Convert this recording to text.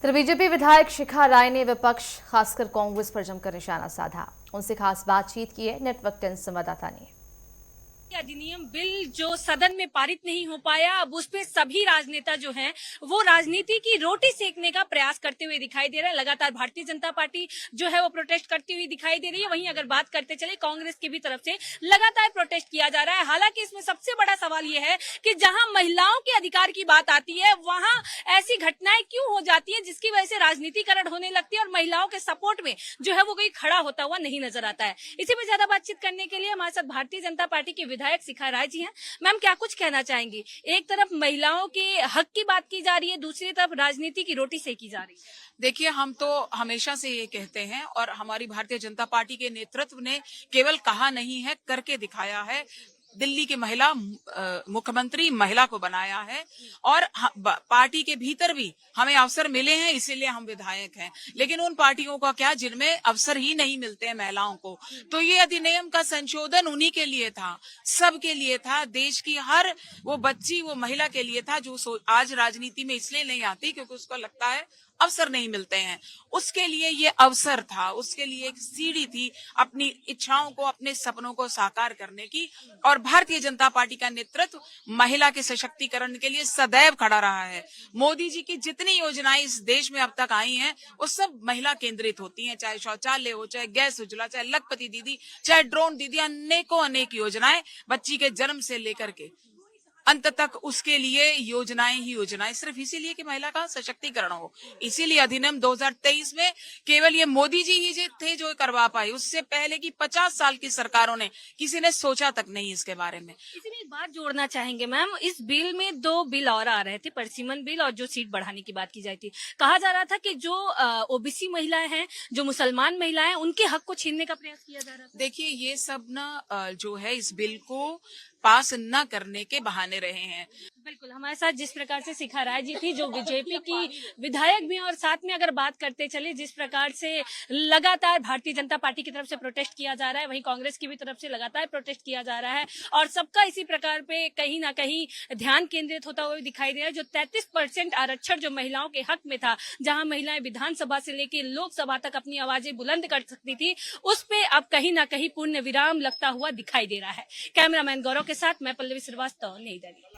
तो बीजेपी विधायक शिखा राय ने विपक्ष खासकर कांग्रेस पर जमकर निशाना साधा। उनसे खास बातचीत की है नेटवर्क 10 संवाददाता ने। अधिनियम बिल जो सदन में पारित नहीं हो पाया, अब उस पे सभी राजनेता जो हैं वो राजनीति की रोटी सेकने का प्रयास करते हुए दिखाई दे रहे हैं। लगातार भारतीय जनता पार्टी जो है वो प्रोटेस्ट करती हुई दिखाई दे रही है। वहीं अगर बात करते चले कांग्रेस की भी तरफ से लगातार प्रोटेस्ट किया जा रहा है। हालांकि इसमें सबसे बड़ा सवाल ये है कि जहां महिलाओं के अधिकार की बात आती है वहां ऐसी घटनाएं क्यों हो जाती है जिसकी वजह से राजनीतिकरण होने लगती है और महिलाओं के सपोर्ट में जो है वो कोई खड़ा होता हुआ नहीं नजर आता है। इसी में ज्यादा बातचीत करने के लिए हमारे साथ भारतीय जनता पार्टी के विधायक शिखा राय जी हैं। मैम, क्या कुछ कहना चाहेंगी? एक तरफ महिलाओं के हक की बात की जा रही है, दूसरी तरफ राजनीति की रोटी सेकी जा रही है। देखिए, हम तो हमेशा से ये कहते हैं और हमारी भारतीय जनता पार्टी के नेतृत्व ने केवल कहा नहीं है, करके दिखाया है। दिल्ली की महिला मुख्यमंत्री महिला को बनाया है और पार्टी के भीतर भी हमें अवसर मिले हैं, इसीलिए हम विधायक हैं। लेकिन उन पार्टियों का क्या जिनमें अवसर ही नहीं मिलते हैं महिलाओं को। तो ये अधिनियम का संशोधन उन्हीं के लिए था, सबके लिए था, देश की हर वो बच्ची वो महिला के लिए था जो आज राजनीति में इसलिए नहीं आती क्योंकि उसको लगता है अवसर नहीं मिलते हैं। उसके लिए ये अवसर था, उसके लिए एक सीढ़ी थी अपनी इच्छाओं को, अपने सपनों को साकार करने की। और भारतीय जनता पार्टी का नेतृत्व महिला के सशक्तिकरण के लिए सदैव खड़ा रहा है। मोदी जी की जितनी योजनाएं इस देश में अब तक आई हैं वो सब महिला केंद्रित होती हैं, चाहे शौचालय हो, चाहे गैस उज्ज्वला, चाहे लखपति दीदी, चाहे ड्रोन दीदी, अनेकों अनेक योजनाएं बच्ची के जन्म से लेकर के अंत तक उसके लिए योजनाएं ही योजनाएं, सिर्फ इसीलिए कि महिला का सशक्तिकरण हो। इसीलिए अधिनियम 2023 में केवल ये मोदी जी ही थे जो करवा पाए। उससे पहले की 50 साल की सरकारों ने किसी ने सोचा तक नहीं इसके बारे में। इसमें एक बात जोड़ना चाहेंगे मैम, इस बिल में दो बिल और आ रहे थे, परिसीमन बिल और जो सीट बढ़ाने की बात की जाती थी। कहा जा रहा था कि जो ओबीसी महिलाएं हैं, जो मुसलमान महिलाएं हैं, उनके हक को छीनने का प्रयास किया जा रहा था। देखिए, ये सब ना जो है इस बिल को पास न करने के बहाने रहे हैं। बिल्कुल, हमारे साथ जिस प्रकार से शिखा राय जी थी जो बीजेपी की विधायक भी हैं, और साथ में अगर बात करते चले जिस प्रकार से लगातार भारतीय जनता पार्टी की तरफ से प्रोटेस्ट किया जा रहा है, वहीं कांग्रेस की भी तरफ से लगातार प्रोटेस्ट किया जा रहा है और सबका इसी प्रकार पे कहीं ना कहीं ध्यान केंद्रित होता हुआ दिखाई दे रहा है। जो 33% आरक्षण जो महिलाओं के हक में था, जहां महिलाएं विधानसभा से लेकर लोकसभा तक अपनी आवाजें बुलंद कर सकती थी, उस पे अब कहीं ना कहीं पूर्ण विराम लगता हुआ दिखाई दे रहा है। कैमरामैन गौरव के साथ मैं पल्लवी श्रीवास्तव, नई दिल्ली।